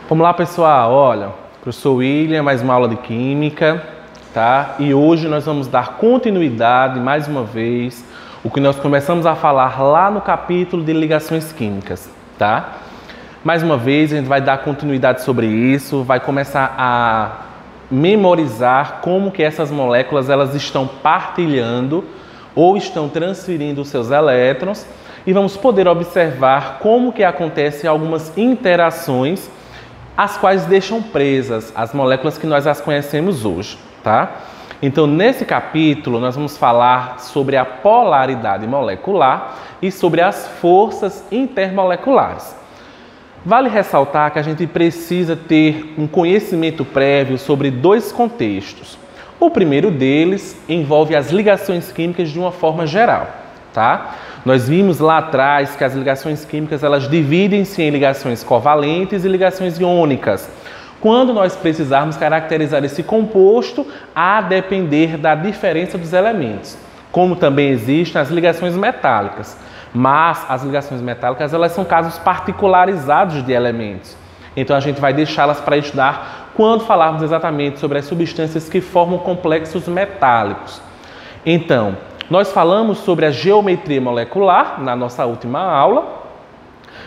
Vamos lá, pessoal, olha, eu sou o William, mais uma aula de Química, tá? E hoje nós vamos dar continuidade, mais uma vez, o que nós começamos a falar lá no capítulo de ligações químicas, tá? Mais uma vez, a gente vai dar continuidade sobre isso, vai começar a memorizar como que essas moléculas elas estão partilhando ou estão transferindo os seus elétrons e vamos poder observar como que acontecem algumas interações as quais deixam presas as moléculas que nós as conhecemos hoje, tá? Então, nesse capítulo, nós vamos falar sobre a polaridade molecular e sobre as forças intermoleculares. Vale ressaltar que a gente precisa ter um conhecimento prévio sobre dois contextos. O primeiro deles envolve as ligações químicas de uma forma geral, tá? Nós vimos lá atrás que as ligações químicas elas dividem-se em ligações covalentes e ligações iônicas. Quando nós precisarmos caracterizar esse composto, a depender da diferença dos elementos. Como também existem as ligações metálicas. Mas as ligações metálicas elas são casos particularizados de elementos. Então a gente vai deixá-las para estudar quando falarmos exatamente sobre as substâncias que formam complexos metálicos. Então, nós falamos sobre a geometria molecular na nossa última aula.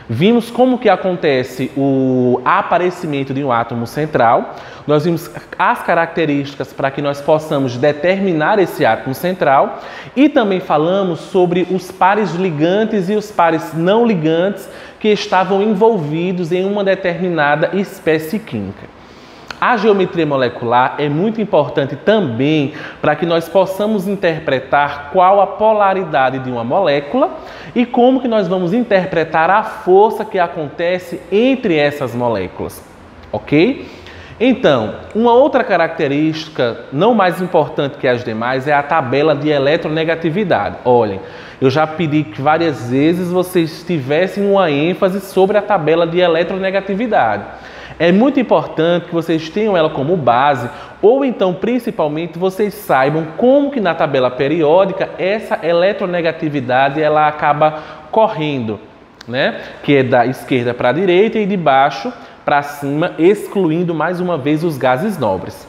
Vimos como que acontece o aparecimento de um átomo central. Nós vimos as características para que nós possamos determinar esse átomo central. E também falamos sobre os pares ligantes e os pares não ligantes que estavam envolvidos em uma determinada espécie química. A geometria molecular é muito importante também para que nós possamos interpretar qual a polaridade de uma molécula e como que nós vamos interpretar a força que acontece entre essas moléculas, ok? Então, uma outra característica não mais importante que as demais é a tabela de eletronegatividade. Olhem, eu já pedi que várias vezes vocês tivessem uma ênfase sobre a tabela de eletronegatividade. É muito importante que vocês tenham ela como base ou então, principalmente, vocês saibam como que na tabela periódica essa eletronegatividade ela acaba correndo, né? Que é da esquerda para a direita e de baixo para cima, excluindo mais uma vez os gases nobres.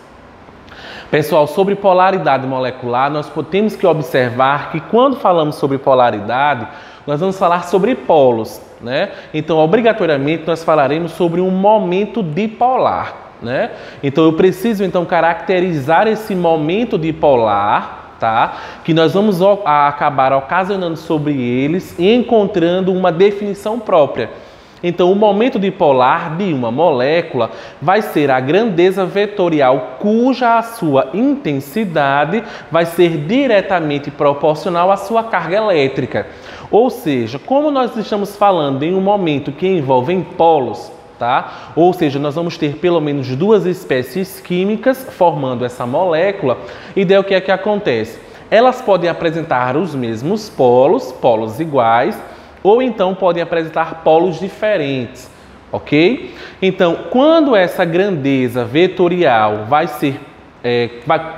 Pessoal, sobre polaridade molecular, nós temos que observar que quando falamos sobre polaridade, nós vamos falar sobre polos, né? Então, obrigatoriamente, nós falaremos sobre um momento dipolar, né? Então, eu preciso, então, caracterizar esse momento dipolar, tá? Que nós vamos acabar ocasionando sobre eles e encontrando uma definição própria. Então, o momento dipolar de uma molécula vai ser a grandeza vetorial cuja a sua intensidade vai ser diretamente proporcional à sua carga elétrica. Ou seja, como nós estamos falando em um momento que envolve polos, tá? Ou seja, nós vamos ter pelo menos duas espécies químicas formando essa molécula, e daí o que é que acontece? Elas podem apresentar os mesmos polos, polos iguais, ou então podem apresentar polos diferentes, ok? Então, quando essa grandeza vetorial vai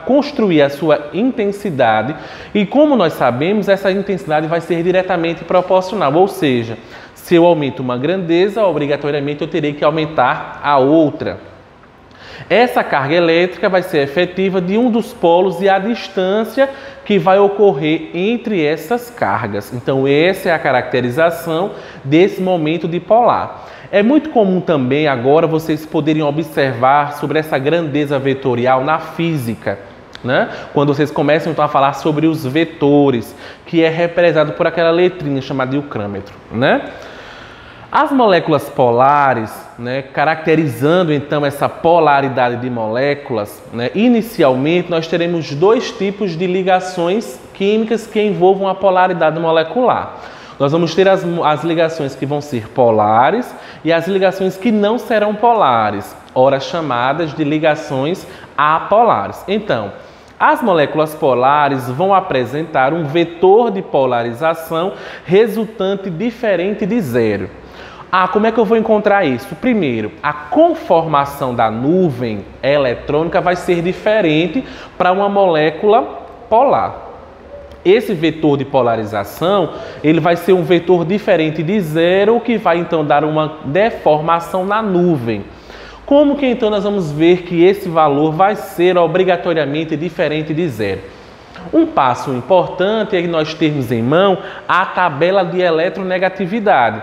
construir a sua intensidade, e como nós sabemos, essa intensidade vai ser diretamente proporcional, ou seja, se eu aumento uma grandeza, obrigatoriamente eu terei que aumentar a outra. Essa carga elétrica vai ser efetiva de um dos polos e a distância que vai ocorrer entre essas cargas. Então, essa é a caracterização desse momento dipolar. É muito comum também agora vocês poderem observar sobre essa grandeza vetorial na física, né? Quando vocês começam então a falar sobre os vetores, que é representado por aquela letrinha chamada diucrâmetro, né? As moléculas polares, né, caracterizando então essa polaridade de moléculas, né, inicialmente nós teremos dois tipos de ligações químicas que envolvam a polaridade molecular. Nós vamos ter as ligações que vão ser polares e as ligações que não serão polares, ora chamadas de ligações apolares. Então, as moléculas polares vão apresentar um vetor de polarização resultante diferente de zero. Como é que eu vou encontrar isso? Primeiro, a conformação da nuvem eletrônica vai ser diferente para uma molécula polar. Esse vetor de polarização, ele vai ser um vetor diferente de zero, que vai então dar uma deformação na nuvem. Como que então nós vamos ver que esse valor vai ser obrigatoriamente diferente de zero? Um passo importante é nós termos em mão a tabela de eletronegatividade.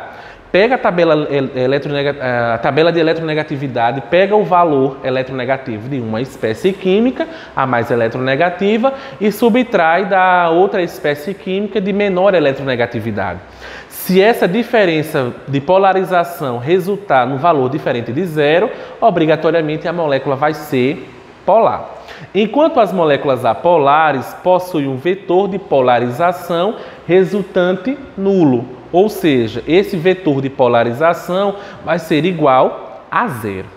Pega a tabela de eletronegatividade, pega o valor eletronegativo de uma espécie química, a mais eletronegativa, e subtrai da outra espécie química de menor eletronegatividade. Se essa diferença de polarização resultar num valor diferente de zero, obrigatoriamente a molécula vai ser polar. Enquanto as moléculas apolares possuem um vetor de polarização resultante nulo, ou seja, esse vetor de polarização vai ser igual a zero.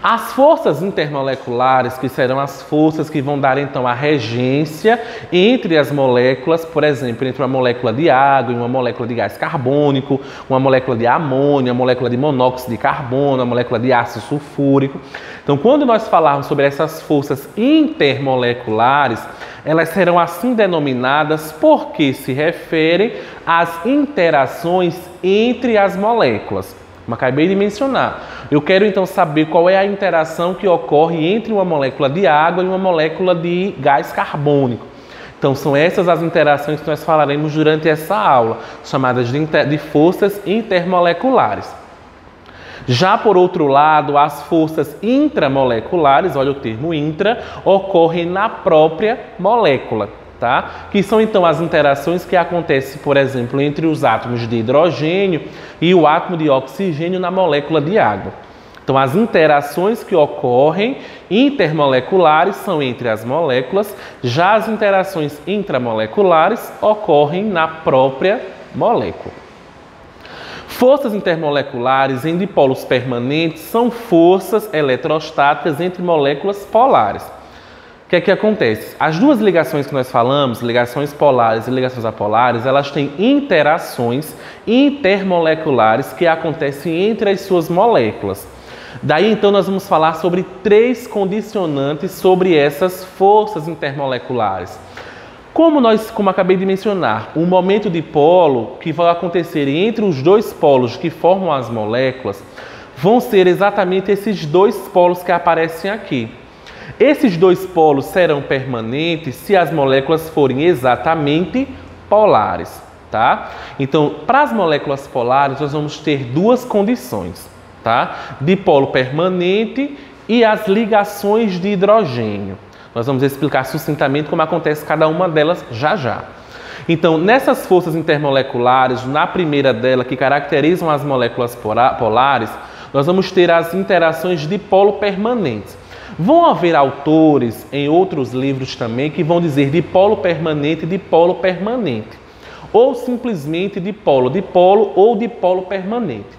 As forças intermoleculares, que serão as forças que vão dar então a regência entre as moléculas, por exemplo, entre uma molécula de água e uma molécula de gás carbônico, uma molécula de amônia, uma molécula de monóxido de carbono, uma molécula de ácido sulfúrico. Então, quando nós falarmos sobre essas forças intermoleculares, elas serão assim denominadas porque se referem às interações entre as moléculas. Como acabei de mencionar. Eu quero então saber qual é a interação que ocorre entre uma molécula de água e uma molécula de gás carbônico. Então são essas as interações que nós falaremos durante essa aula, chamadas de forças intermoleculares. Já por outro lado, as forças intramoleculares, olha o termo intra, ocorrem na própria molécula. Tá? Que são então as interações que acontecem, por exemplo, entre os átomos de hidrogênio e o átomo de oxigênio na molécula de água. Então, as interações que ocorrem intermoleculares são entre as moléculas, já as interações intramoleculares ocorrem na própria molécula. Forças intermoleculares em dipolos permanentes são forças eletrostáticas entre moléculas polares. O que é que acontece? As duas ligações que nós falamos, ligações polares e ligações apolares, elas têm interações intermoleculares que acontecem entre as suas moléculas. Daí, então, nós vamos falar sobre três condicionantes sobre essas forças intermoleculares. Como acabei de mencionar, o momento dipolo que vai acontecer entre os dois polos que formam as moléculas vão ser exatamente esses dois polos que aparecem aqui. Esses dois polos serão permanentes se as moléculas forem exatamente polares, tá? Então, para as moléculas polares, nós vamos ter duas condições, tá? Dipolo permanente e as ligações de hidrogênio. Nós vamos explicar sucintamente como acontece cada uma delas já já. Então, nessas forças intermoleculares, na primeira dela, que caracterizam as moléculas polares, nós vamos ter as interações dipolo permanentes. Vão haver autores em outros livros também que vão dizer dipolo permanente e dipolo permanente. Ou simplesmente dipolo ou dipolo permanente.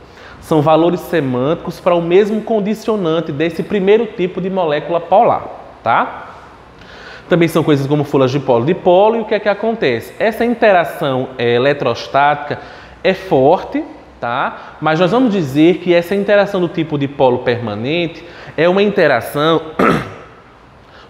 São valores semânticos para o mesmo condicionante desse primeiro tipo de molécula polar, tá? Também são coisas como fulas dipolo e o que é que acontece? Essa interação eletrostática é forte, tá? Mas nós vamos dizer que essa interação do tipo dipolo permanente é uma interação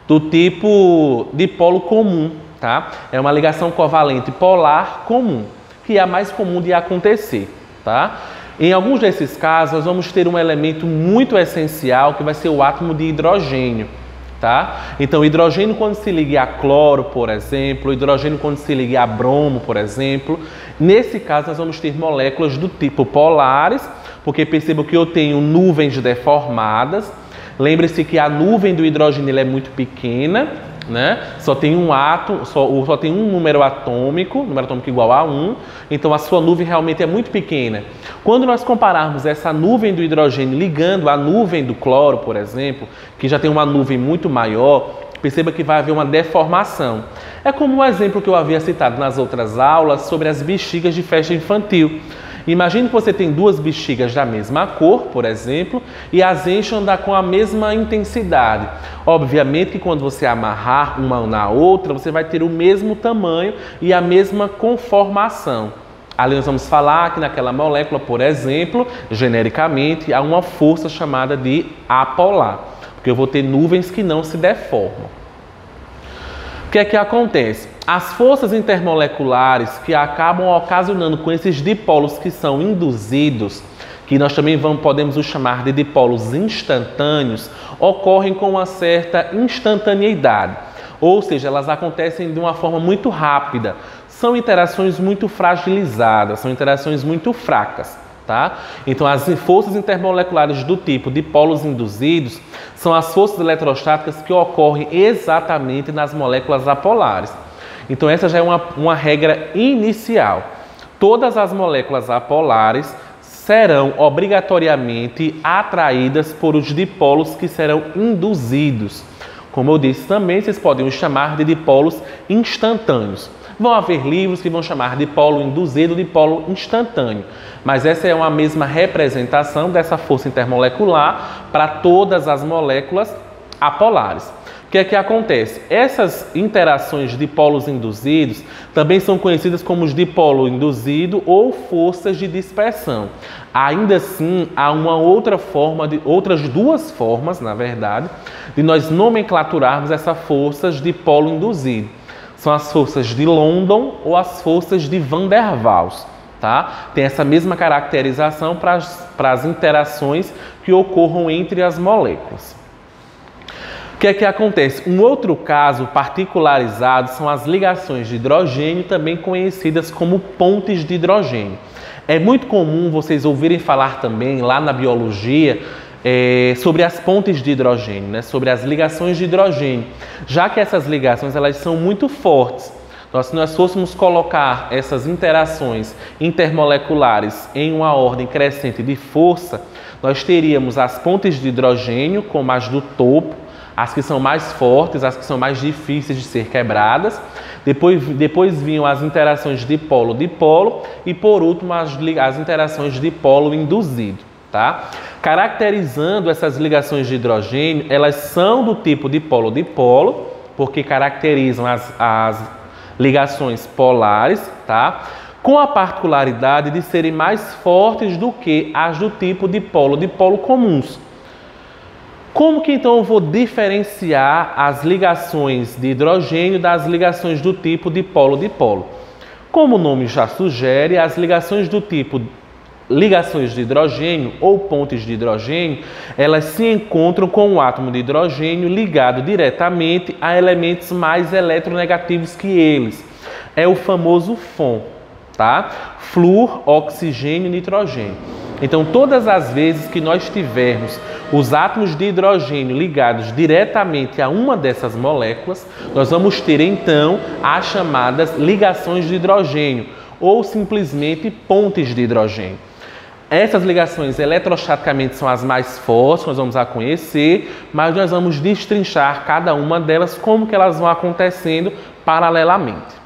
do tipo dipolo comum, tá? É uma ligação covalente polar comum, que é a mais comum de acontecer, tá? Em alguns desses casos, nós vamos ter um elemento muito essencial, que vai ser o átomo de hidrogênio, tá? Então, o hidrogênio quando se liga a cloro, por exemplo, o hidrogênio quando se liga a bromo, por exemplo, nesse caso nós vamos ter moléculas do tipo polares, porque percebam que eu tenho nuvens deformadas. Lembre-se que a nuvem do hidrogênio é muito pequena, né? Só tem um átomo, só tem um número atômico igual a 1, então a sua nuvem realmente é muito pequena. Quando nós compararmos essa nuvem do hidrogênio ligando a nuvem do cloro, por exemplo, que já tem uma nuvem muito maior, perceba que vai haver uma deformação. É como o exemplo que eu havia citado nas outras aulas sobre as bexigas de festa infantil. Imagine que você tem duas bexigas da mesma cor, por exemplo, e as enchem com a mesma intensidade. Obviamente que quando você amarrar uma na outra, você vai ter o mesmo tamanho e a mesma conformação. Ali nós vamos falar que naquela molécula, por exemplo, genericamente, há uma força chamada de apolar, porque eu vou ter nuvens que não se deformam. O que é que acontece? As forças intermoleculares que acabam ocasionando com esses dipolos que são induzidos, que nós também podemos os chamar de dipolos instantâneos, ocorrem com uma certa instantaneidade, ou seja, elas acontecem de uma forma muito rápida. São interações muito fragilizadas, são interações muito fracas, tá? Então, as forças intermoleculares do tipo dipolos induzidos são as forças eletrostáticas que ocorrem exatamente nas moléculas apolares. Então, essa já é uma regra inicial. Todas as moléculas apolares serão obrigatoriamente atraídas por os dipolos que serão induzidos. Como eu disse também, vocês podem os chamar de dipolos instantâneos. Vão haver livros que vão chamar de dipolo induzido, dipolo instantâneo. Mas essa é uma mesma representação dessa força intermolecular para todas as moléculas apolares. O que é que acontece? Essas interações de dipolos induzidos também são conhecidas como os dipolo induzido ou forças de dispersão. Ainda assim, há outras duas formas, na verdade, de nós nomenclaturarmos essas forças de dipolo induzido. São as forças de London ou as forças de Van der Waals, tá? Tem essa mesma caracterização para as interações que ocorram entre as moléculas. O que é que acontece? Um outro caso particularizado são as ligações de hidrogênio, também conhecidas como pontes de hidrogênio. É muito comum vocês ouvirem falar também lá na biologia sobre as pontes de hidrogênio, né? Sobre as ligações de hidrogênio, já que essas ligações elas são muito fortes. Então, se nós fôssemos colocar essas interações intermoleculares em uma ordem crescente de força, nós teríamos as pontes de hidrogênio como as do topo, as que são mais fortes, as que são mais difíceis de ser quebradas. Depois vinham as interações dipolo-dipolo e, por último, as interações dipolo induzido. Tá? Caracterizando essas ligações de hidrogênio, elas são do tipo dipolo-dipolo, porque caracterizam as ligações polares, tá? Com a particularidade de serem mais fortes do que as do tipo dipolo-dipolo comuns. Como que então eu vou diferenciar as ligações de hidrogênio das ligações do tipo dipolo-dipolo? Como o nome já sugere, as ligações do tipo ligações de hidrogênio ou pontes de hidrogênio, elas se encontram com o átomo de hidrogênio ligado diretamente a elementos mais eletronegativos que eles. É o famoso FON, tá? Flúor, oxigênio, nitrogênio. Então, todas as vezes que nós tivermos os átomos de hidrogênio ligados diretamente a uma dessas moléculas, nós vamos ter então as chamadas ligações de hidrogênio ou simplesmente pontes de hidrogênio. Essas ligações eletrostaticamente são as mais fortes, nós vamos a conhecer, mas nós vamos destrinchar cada uma delas, como que elas vão acontecendo paralelamente.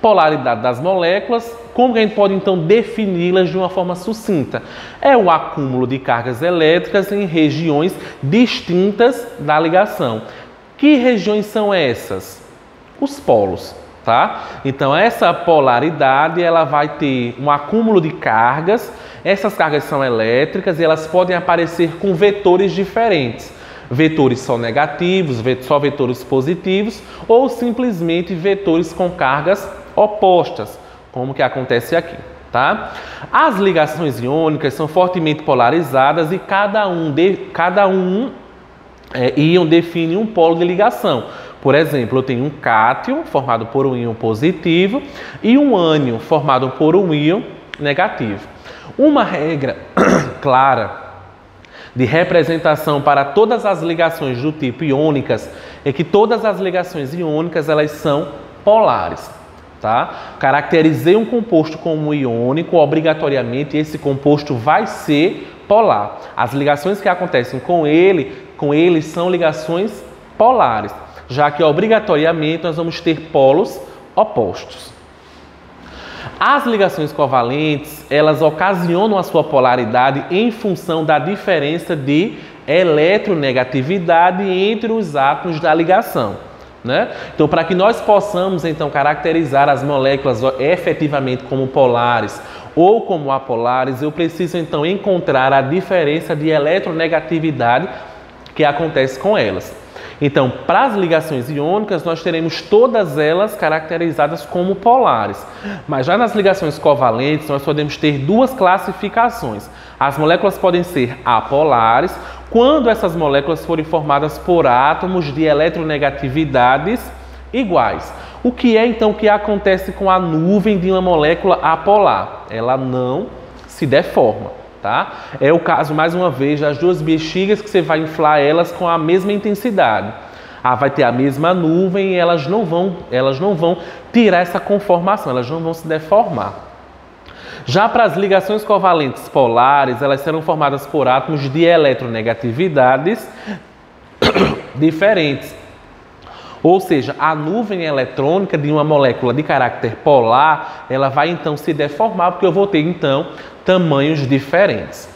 Polaridade das moléculas, como que a gente pode então defini-las de uma forma sucinta? É o acúmulo de cargas elétricas em regiões distintas da ligação. Que regiões são essas? Os polos, tá? Então essa polaridade ela vai ter um acúmulo de cargas. Essas cargas são elétricas e elas podem aparecer com vetores diferentes. Vetores só negativos, só vetores positivos ou simplesmente vetores com cargas opostas, como que acontece aqui, tá? As ligações iônicas são fortemente polarizadas e cada íon define um polo de ligação. Por exemplo, eu tenho um cátion formado por um íon positivo e um ânion formado por um íon negativo. Uma regra clara de representação para todas as ligações do tipo iônicas é que todas as ligações iônicas elas são polares, tá? Caracterizei um composto como iônico, obrigatoriamente esse composto vai ser polar. As ligações que acontecem com ele são ligações polares, já que obrigatoriamente nós vamos ter polos opostos. As ligações covalentes, elas ocasionam a sua polaridade em função da diferença de eletronegatividade entre os átomos da ligação, né? Então, para que nós possamos então caracterizar as moléculas efetivamente como polares ou como apolares, eu preciso então encontrar a diferença de eletronegatividade que acontece com elas. Então, para as ligações iônicas, nós teremos todas elas caracterizadas como polares. Mas já nas ligações covalentes, nós podemos ter duas classificações. As moléculas podem ser apolares quando essas moléculas forem formadas por átomos de eletronegatividades iguais. O que é então que acontece com a nuvem de uma molécula apolar? Ela não se deforma, tá? É o caso, mais uma vez, das duas bexigas que você vai inflar elas com a mesma intensidade. Vai ter a mesma nuvem e elas não vão tirar essa conformação, elas não vão se deformar. Já para as ligações covalentes polares, elas serão formadas por átomos de eletronegatividades diferentes. Ou seja, a nuvem eletrônica de uma molécula de caráter polar, ela vai então se deformar, porque eu vou ter então tamanhos diferentes.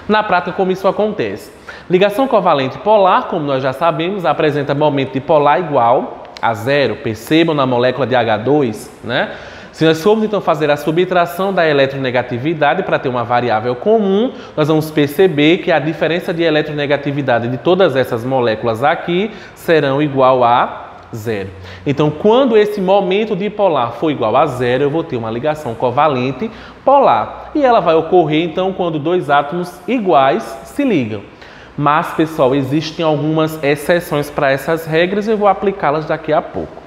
Na prática, como isso acontece? Ligação covalente polar, como nós já sabemos, apresenta momento dipolar igual a zero. Percebam na molécula de H2, né? Se nós formos então fazer a subtração da eletronegatividade para ter uma variável comum, nós vamos perceber que a diferença de eletronegatividade de todas essas moléculas aqui serão igual a zero. Então, quando esse momento dipolar for igual a zero, eu vou ter uma ligação covalente polar. E ela vai ocorrer então quando dois átomos iguais se ligam. Mas, pessoal, existem algumas exceções para essas regras e eu vou aplicá-las daqui a pouco.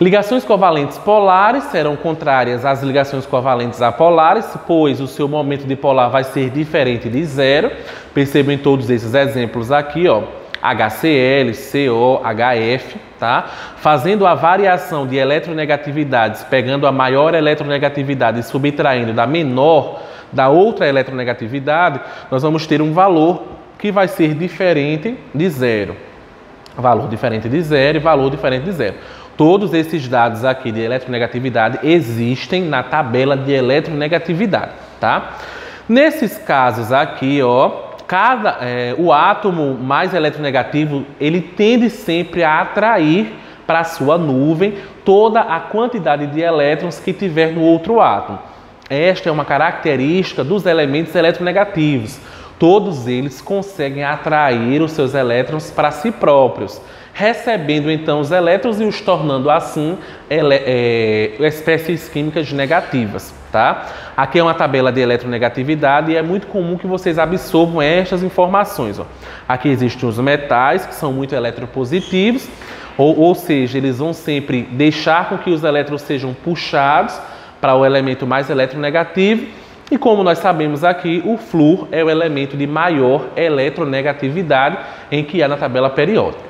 Ligações covalentes polares serão contrárias às ligações covalentes apolares, pois o seu momento dipolar vai ser diferente de zero. Percebam em todos esses exemplos aqui, ó, HCl, CO, HF, tá? Fazendo a variação de eletronegatividades, pegando a maior eletronegatividade e subtraindo da menor da outra eletronegatividade, nós vamos ter um valor que vai ser diferente de zero. Valor diferente de zero e valor diferente de zero. Todos esses dados aqui de eletronegatividade existem na tabela de eletronegatividade, tá? Nesses casos aqui, ó, o átomo mais eletronegativo, ele tende sempre a atrair para a sua nuvem toda a quantidade de elétrons que tiver no outro átomo. Esta é uma característica dos elementos eletronegativos. Todos eles conseguem atrair os seus elétrons para si próprios, recebendo então os elétrons e os tornando assim espécies químicas negativas, tá? Aqui é uma tabela de eletronegatividade e é muito comum que vocês absorvam estas informações, ó. Aqui existem os metais, que são muito eletropositivos, ou seja, eles vão sempre deixar com que os elétrons sejam puxados para o elemento mais eletronegativo. E como nós sabemos aqui, o flúor é o elemento de maior eletronegatividade em que há na tabela periódica.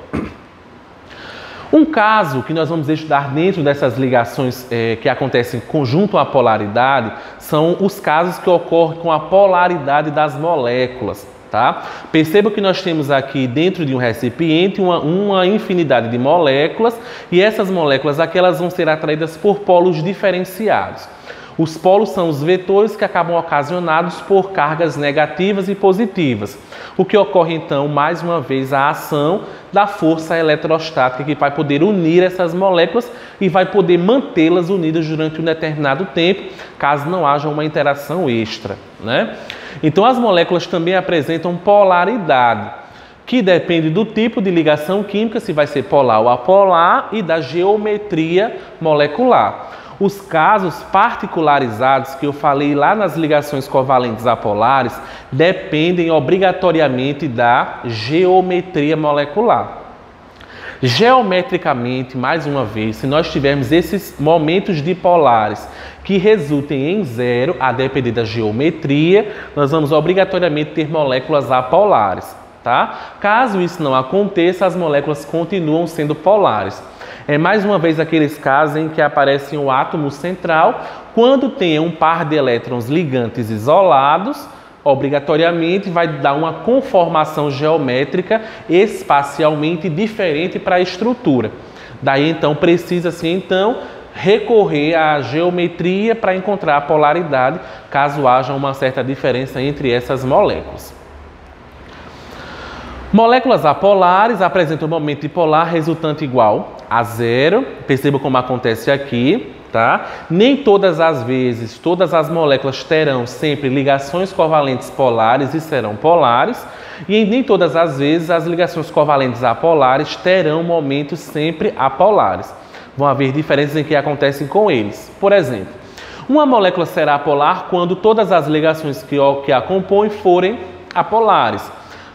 Um caso que nós vamos estudar dentro dessas ligações que acontecem junto à polaridade são os casos que ocorrem com a polaridade das moléculas, tá? Perceba que nós temos aqui dentro de um recipiente uma infinidade de moléculas e essas moléculas aqui elas vão ser atraídas por polos diferenciados. Os polos são os vetores que acabam ocasionados por cargas negativas e positivas. O que ocorre então, mais uma vez, a ação da força eletrostática que vai poder unir essas moléculas e vai poder mantê-las unidas durante um determinado tempo, caso não haja uma interação extra, né? Então as moléculas também apresentam polaridade, que depende do tipo de ligação química, se vai ser polar ou apolar, e da geometria molecular. Os casos particularizados que eu falei lá nas ligações covalentes apolares dependem obrigatoriamente da geometria molecular. Geometricamente, mais uma vez, se nós tivermos esses momentos dipolares que resultem em zero, a depender da geometria, nós vamos obrigatoriamente ter moléculas apolares, tá? Caso isso não aconteça, as moléculas continuam sendo polares. É mais uma vez aqueles casos em que aparece um átomo central, quando tem um par de elétrons ligantes isolados, obrigatoriamente vai dar uma conformação geométrica espacialmente diferente para a estrutura. Daí então precisa-se então recorrer à geometria para encontrar a polaridade, caso haja uma certa diferença entre essas moléculas. Moléculas apolares apresentam um momento dipolar resultante igual a zero. Perceba como acontece aqui, tá? Nem todas as vezes, todas as moléculas terão sempre ligações covalentes polares e serão polares. E nem todas as vezes as ligações covalentes apolares terão momentos sempre apolares. Vão haver diferenças em que acontecem com eles. Por exemplo, Uma molécula será apolar quando todas as ligações que a compõem forem apolares.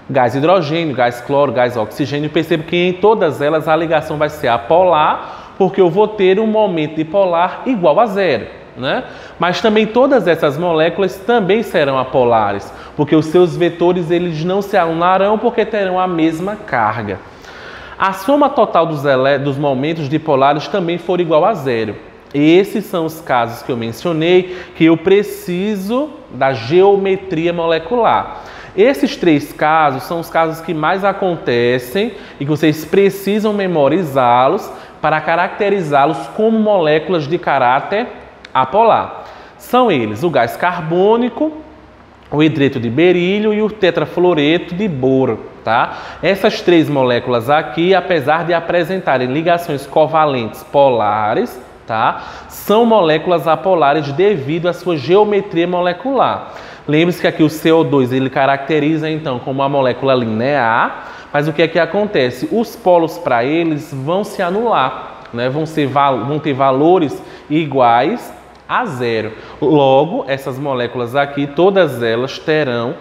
Gás hidrogênio, gás cloro, gás oxigênio, percebo que em todas elas a ligação vai ser apolar, porque eu vou ter um momento dipolar igual a zero, né? Mas também todas essas moléculas também serão apolares, porque os seus vetores eles não se anularão porque terão a mesma carga. A soma total dos momentos dipolares também for igual a zero. Esses são os casos que eu mencionei, que eu preciso da geometria molecular. Esses 3 casos são os casos que mais acontecem e que vocês precisam memorizá-los para caracterizá-los como moléculas de caráter apolar. São eles o gás carbônico, o hidreto de berílio e o tetrafluoreto de boro, tá? Essas 3 moléculas aqui, apesar de apresentarem ligações covalentes polares, tá? São moléculas apolares devido à sua geometria molecular. Lembre-se que aqui o CO2 ele caracteriza então como uma molécula linear, mas o que é que acontece? Os polos para eles vão se anular, né? Vão ter valores iguais a zero. Logo, essas moléculas aqui, todas elas terão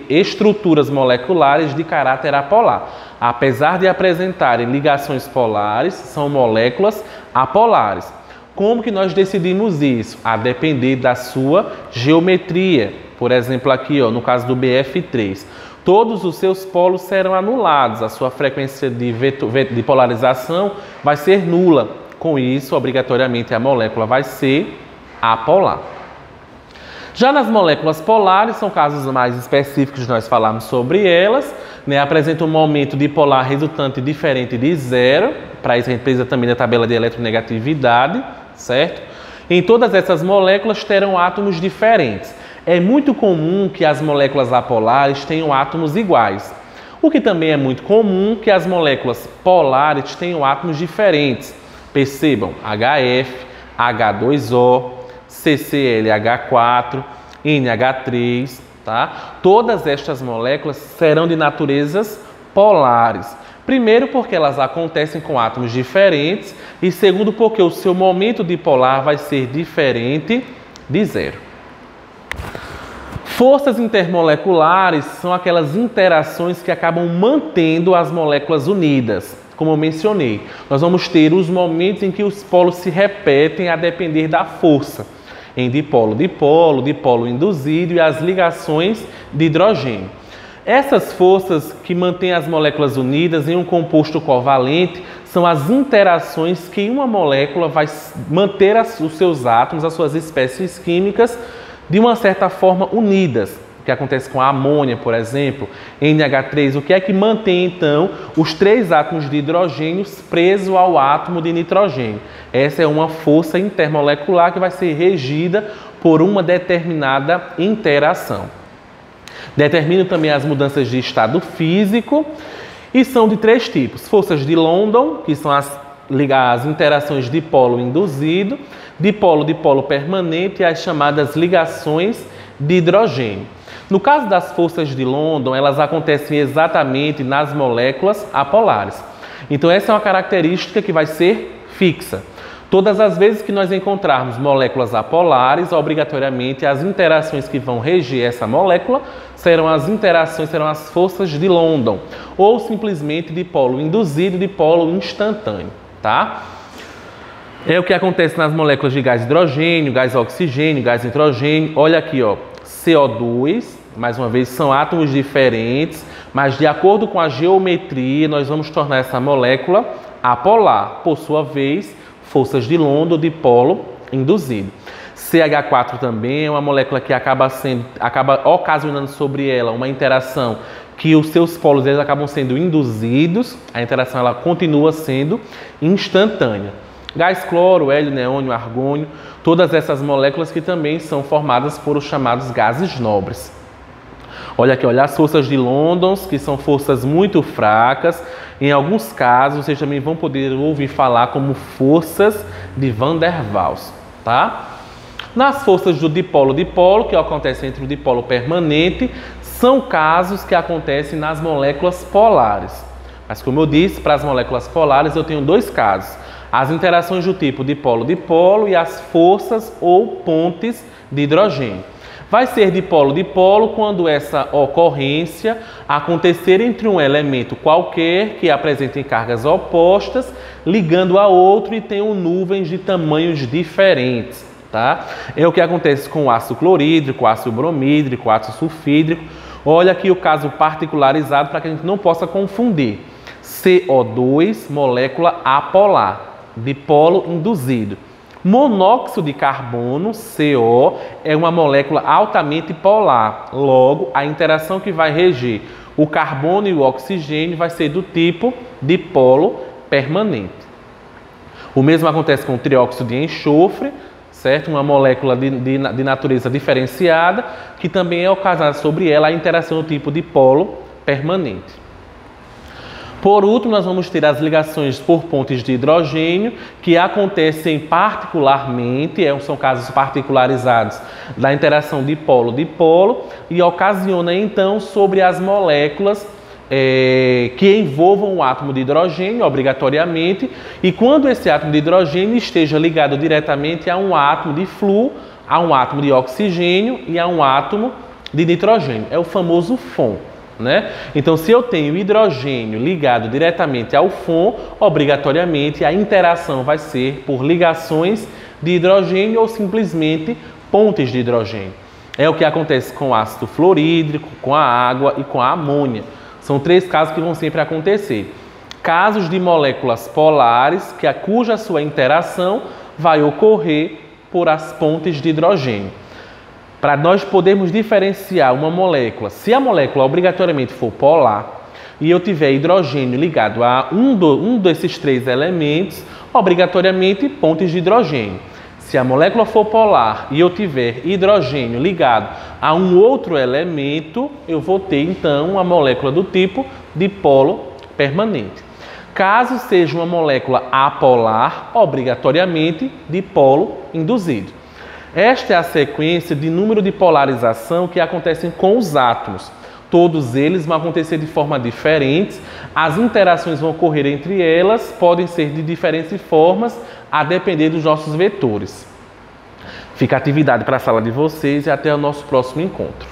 estruturas moleculares de caráter apolar. Apesar de apresentarem ligações polares, são moléculas apolares. Como que nós decidimos isso? A depender da sua geometria. Por exemplo, aqui, ó, no caso do BF3, todos os seus polos serão anulados, a sua frequência de polarização vai ser nula. Com isso, obrigatoriamente, a molécula vai ser apolar. Já nas moléculas polares, são casos mais específicos, nós falamos sobre elas, né? Apresenta um momento dipolar resultante diferente de zero, para isso a gente precisa também da tabela de eletronegatividade, certo? Em todas essas moléculas terão átomos diferentes. É muito comum que as moléculas apolares tenham átomos iguais. O que também é muito comum que as moléculas polares tenham átomos diferentes. Percebam, HF, H2O, CClH4, NH3, tá? Todas estas moléculas serão de naturezas polares. Primeiro, porque elas acontecem com átomos diferentes e segundo, porque o seu momento dipolar vai ser diferente de zero. Forças intermoleculares são aquelas interações que acabam mantendo as moléculas unidas. Como eu mencionei, nós vamos ter os momentos em que os polos se repetem a depender da força. Em dipolo-dipolo, dipolo induzido e as ligações de hidrogênio. Essas forças que mantêm as moléculas unidas em um composto covalente são as interações que uma molécula vai manter os seus átomos, as suas espécies químicas, de uma certa forma unidas. O que acontece com a amônia, por exemplo, NH3, o que é que mantém então os 3 átomos de hidrogênio presos ao átomo de nitrogênio? Essa é uma força intermolecular que vai ser regida por uma determinada interação. Determina também as mudanças de estado físico e são de 3 tipos. Forças de London, que são as interações dipolo induzido, dipolo-dipolo permanente e as chamadas ligações de hidrogênio. No caso das forças de London, elas acontecem exatamente nas moléculas apolares. Então essa é uma característica que vai ser fixa. Todas as vezes que nós encontrarmos moléculas apolares, obrigatoriamente as interações que vão reger essa molécula serão as forças de London, ou simplesmente dipolo induzido, dipolo instantâneo, tá? É o que acontece nas moléculas de gás hidrogênio, gás oxigênio, gás nitrogênio. Olha aqui, ó, CO2, mais uma vez, são átomos diferentes, mas de acordo com a geometria, nós vamos tornar essa molécula apolar. Por sua vez, forças de London, dipolo induzido. CH4 também é uma molécula que acaba ocasionando sobre ela uma interação que os seus polos eles acabam sendo induzidos, a interação ela continua sendo instantânea. Gás cloro, hélio, neônio, argônio, todas essas moléculas que também são formadas por os chamados gases nobres. Olha aqui, olha as forças de London, que são forças muito fracas. Em alguns casos, vocês também vão poder ouvir falar como forças de Van der Waals, tá? Nas forças do dipolo-dipolo, que acontecem entre o dipolo permanente, são casos que acontecem nas moléculas polares. Mas como eu disse, para as moléculas polares eu tenho 2 casos. as interações do tipo dipolo-dipolo e as forças ou pontes de hidrogênio. Vai ser dipolo-dipolo quando essa ocorrência acontecer entre um elemento qualquer que apresente cargas opostas, ligando a outro e tenham nuvens de tamanhos diferentes. Tá? É o que acontece com o ácido clorídrico, ácido bromídrico, ácido sulfídrico. Olha aqui o caso particularizado para que a gente não possa confundir. CO2, molécula apolar, dipolo induzido. Monóxido de carbono, CO, é uma molécula altamente polar. Logo, a interação que vai reger o carbono e o oxigênio vai ser do tipo dipolo permanente. O mesmo acontece com o trióxido de enxofre, certo? Uma molécula de natureza diferenciada, que também é ocasionada sobre ela a interação do tipo dipolo permanente. Por último, nós vamos ter as ligações por pontes de hidrogênio, que acontecem particularmente, são casos particularizados da interação dipolo-dipolo, e ocasiona então sobre as moléculas que envolvam o átomo de hidrogênio, obrigatoriamente, e quando esse átomo de hidrogênio esteja ligado diretamente a um átomo de flúor, a um átomo de oxigênio e a um átomo de nitrogênio. É o famoso FON. Né? Então, se eu tenho hidrogênio ligado diretamente ao FON, obrigatoriamente a interação vai ser por ligações de hidrogênio ou simplesmente pontes de hidrogênio. É o que acontece com o ácido fluorídrico, com a água e com a amônia. São três casos que vão sempre acontecer. Casos de moléculas polares, cuja sua interação vai ocorrer por as pontes de hidrogênio. Para nós podermos diferenciar uma molécula, se a molécula obrigatoriamente for polar e eu tiver hidrogênio ligado a um desses três elementos, obrigatoriamente pontes de hidrogênio. Se a molécula for polar e eu tiver hidrogênio ligado a um outro elemento, eu vou ter então uma molécula do tipo dipolo permanente. Caso seja uma molécula apolar, obrigatoriamente dipolo induzido. Esta é a sequência de número de polarização que acontecem com os átomos. Todos eles vão acontecer de forma diferente, as interações vão ocorrer entre elas, podem ser de diferentes formas, a depender dos nossos vetores. Fica a atividade para a sala de vocês e até o nosso próximo encontro.